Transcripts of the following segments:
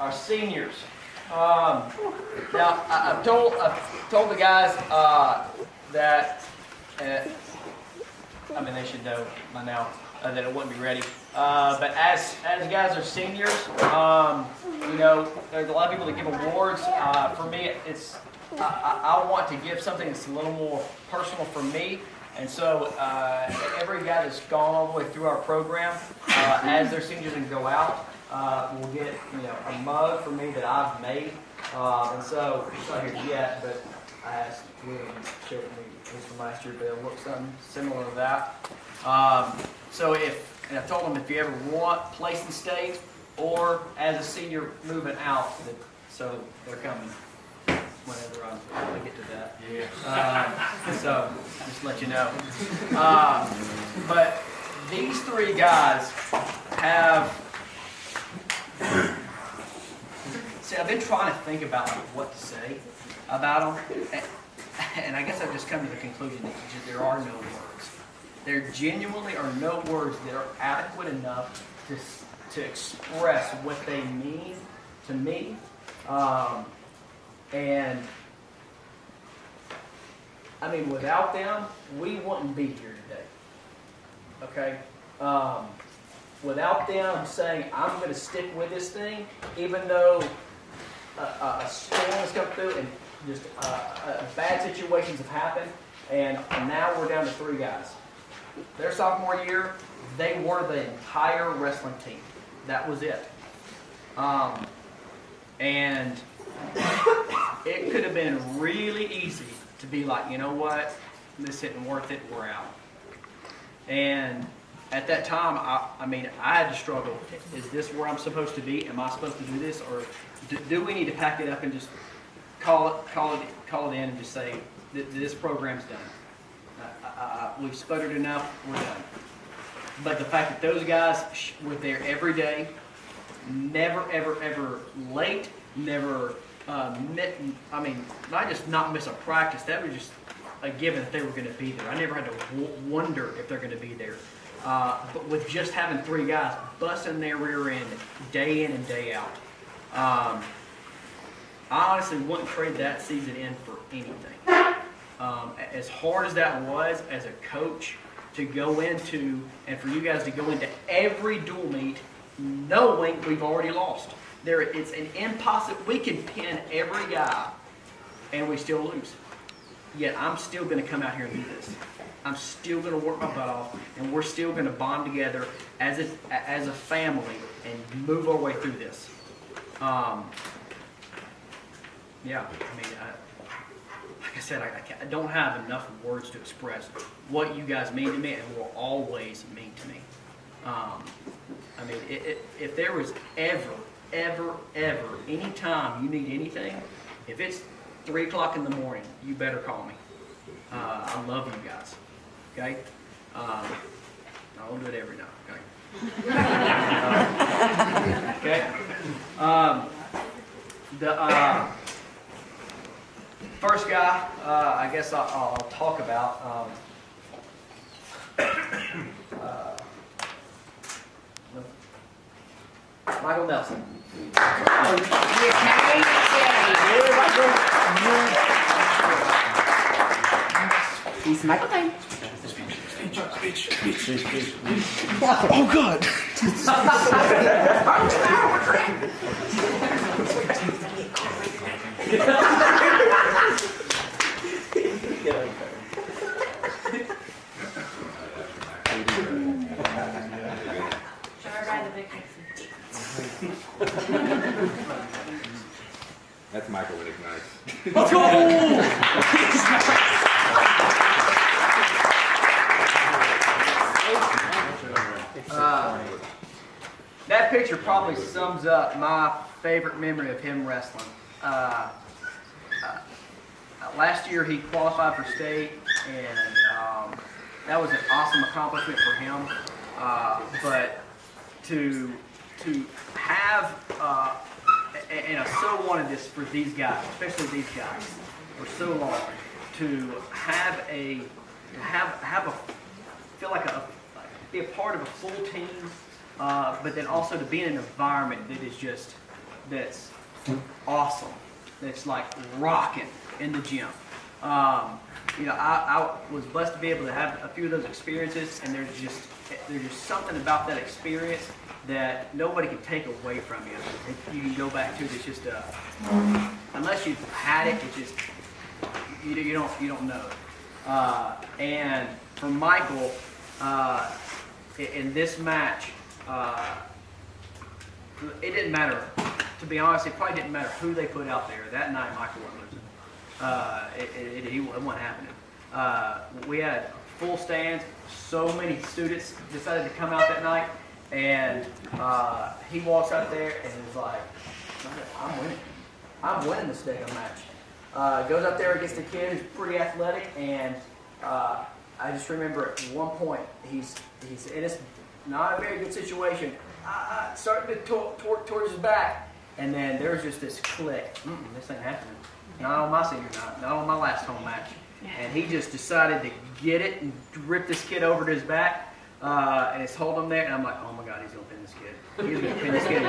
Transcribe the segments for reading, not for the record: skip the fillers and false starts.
our seniors. Now, I've told the guys that, I mean, they should know by now that it wouldn't be ready. But as you guys are seniors, you know, there's a lot of people that give awards. For me, it's I want to give something that's a little more personal for me. And so every guy that's gone all the way through our program, as their seniors and go out, will get, you know, a mug for me that I've made. And so it's not here yet, but I asked William to share with me this from last year, but it'll look something similar to that. So and I told them if you ever want place and state or as a senior moving out, so they're coming whenever I get to that. Yeah. So just to let you know. But these three guys have. See, I've been trying to think about what to say about them, and I guess I've just come to the conclusion that there are no words. There genuinely are no words that are adequate enough to express what they mean to me. And I mean, without them, we wouldn't be here today. Okay? Without them saying, I'm going to stick with this thing, even though a storm has come through and just bad situations have happened, and now we're down to three guys. Their sophomore year, they were the entire wrestling team. That was it. And it could have been really easy to be like, you know what, this isn't worth it, we're out. And at that time, I mean, I had to struggle. Is this where I'm supposed to be? Am I supposed to do this? Or do we need to pack it up and just call it in and just say, this program's done. We've sputtered enough, we're done. But the fact that those guys were there every day, never, ever, ever late, never, not just not miss a practice, that was just a given that they were going to be there. I never had to wonder if they're going to be there. But with just having three guys busting their rear end day in and day out, I honestly wouldn't trade that season in for anything. As hard as that was as a coach to go into, and for you guys to go into every dual meet knowing we've already lost. It's an impossible, we can pin every guy and we still lose. Yet I'm still going to come out here and do this. I'm still going to work my butt off, and we're still going to bond together as a family and move our way through this. Yeah, I mean, like I said, I don't have enough words to express what you guys mean to me and will always mean to me. I mean, if there was ever any time you need anything, if it's 3 o'clock in the morning, you better call me. I love you guys. Okay? I won't do it every night. Okay? The first guy, I guess I'll talk about. Michael Nelson. He's Michael Lane. Speech. Oh, God. That's Michael when it's nice. Let's go! That picture probably sums up my favorite memory of him wrestling. Last year he qualified for state, and that was an awesome accomplishment for him. But to have, and I so wanted this for these guys, especially these guys, for so long, to have be a part of a full team, but then also to be in an environment that is just that's awesome, that's like rocking in the gym. I was blessed to be able to have a few of those experiences, and there's just something about that experience that nobody can take away from you. If you can go back to it, it's just unless you've had it, it's just you don't know. And for Michael, in this match, it didn't matter. To be honest, it probably didn't matter who they put out there. That night, Michael wasn't losing. It wasn't happening. We had full stands. So many students decided to come out that night, and he walks out there and is like, "I'm winning. I'm winning this day match." Goes out there against a kid who's pretty athletic, and I just remember at one point he's in this not a very good situation. Starting to towards his back, and then there's just this click. This ain't happening. Not on my senior night. Not on my last home match. And he just decided to get it and rip this kid over to his back, and it's holding him there. And I'm like, oh my God, he's gonna pin this kid. He's gonna pin this kid.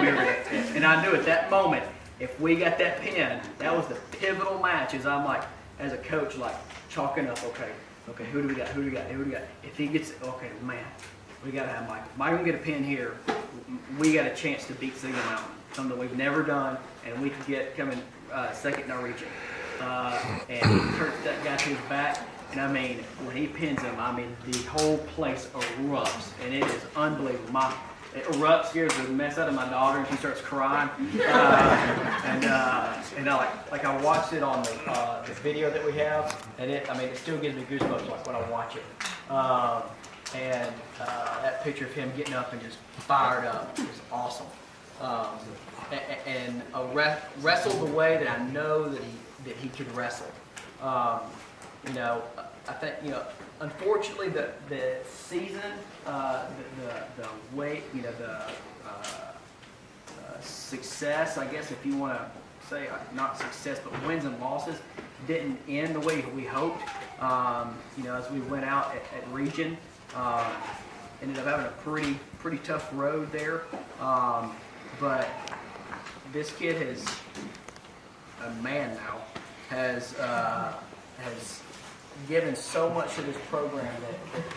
And I knew at that moment, if we got that pin, that was the pivotal match. As I'm like, as a coach, like chalking up. Okay, who do we got? If he gets, okay, man, we gotta have Michael. Michael can get a pin here. We got a chance to beat Signal Mountain, something we've never done, and we could get coming second in our region. And he hurts that guy to his back, and I mean, when he pins him, I mean, the whole place erupts, and it is unbelievable. It erupts, scares the mess out of my daughter, and she starts crying. And I watched it on the video that we have, and it still gives me goosebumps like when I watch it. And that picture of him getting up and just fired up is awesome. And wrestled the way that I know that he could wrestle. I think unfortunately the season, the way success, I guess if you want to say not success but wins and losses, didn't end the way we hoped. As we went out at region. Ended up having a pretty tough road there, but this kid has a man now has given so much to this program that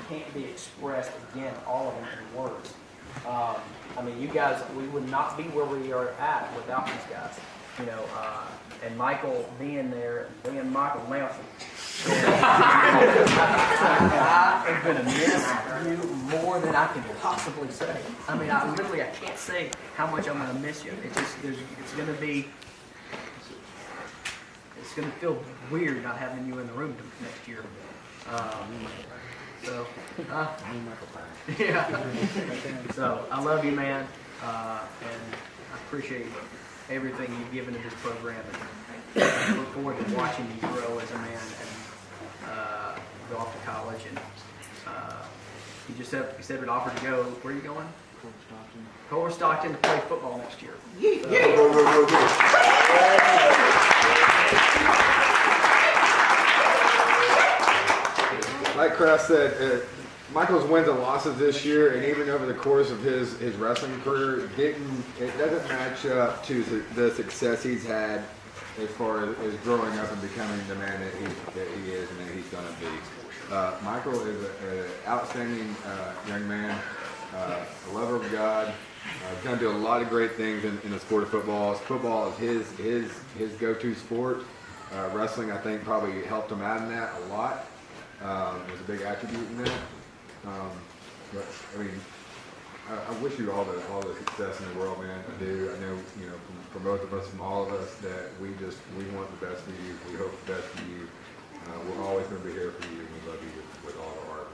can't be expressed again, all of them in words. You guys, we would not be where we are at without these guys. And Michael being there, being Michael Manson. I am going to miss you more than I can possibly say. I can't say how much I'm going to miss you. It's going to feel weird not having you in the room next year. So I love you, man, and I appreciate everything you've given to this program. And I look forward to watching you grow as a man and go off to college. And you just said an offer to go. Where are you going? Culver Stockton to play football next year. Like Kraft said, Michael's wins and losses this year, and even over the course of his wrestling career, it doesn't match up to the success he's had as far as growing up and becoming the man that he is and that he's going to be. Michael is an outstanding young man, a lover of God. He's going to do a lot of great things in the sport of football. Football is his go-to sport. Wrestling, I think, probably helped him out in that a lot. It was a big attribute in that. I wish you all the success in the world, man. I do. I know, from both of us, from all of us, that we want the best for you. We hope the best for you. We're always going to be here for you. We love you with all our heart, man.